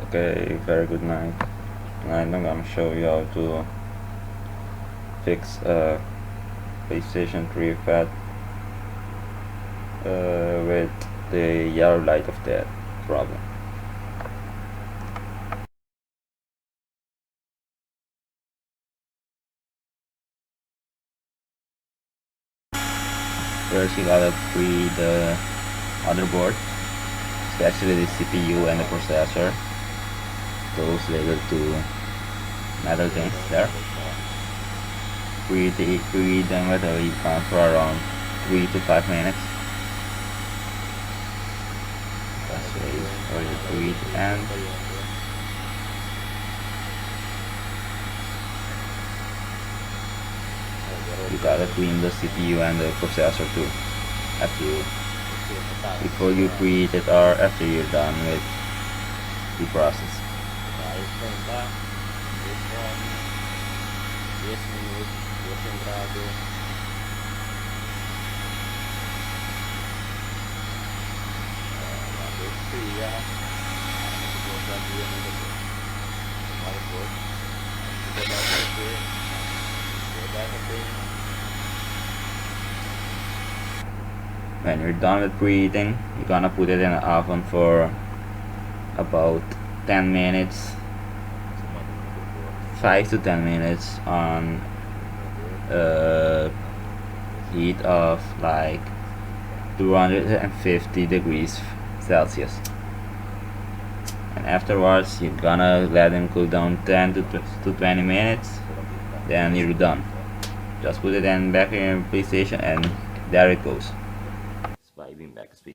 Okay, very good night. Tonight I'm gonna show you how to fix a PlayStation 3 FAT with the yellow light of death problem. First you gotta free the motherboard, especially the CPU and the processor, those little two metal things there. Preheat them with a heat pump for around 3 to 5 minutes. Let's wait for the preheat to end. You gotta clean the CPU and the processor too, before you preheat it or after you're done with the process. When you're done with preheating, you're gonna put it in the oven for about 10 minutes, 5 to 10 minutes on heat of like 250 degrees Celsius. And afterwards you're gonna let them cool down 10 to 20 minutes, then you're done. Just put it in back in your PlayStation and there it goes. Back speed.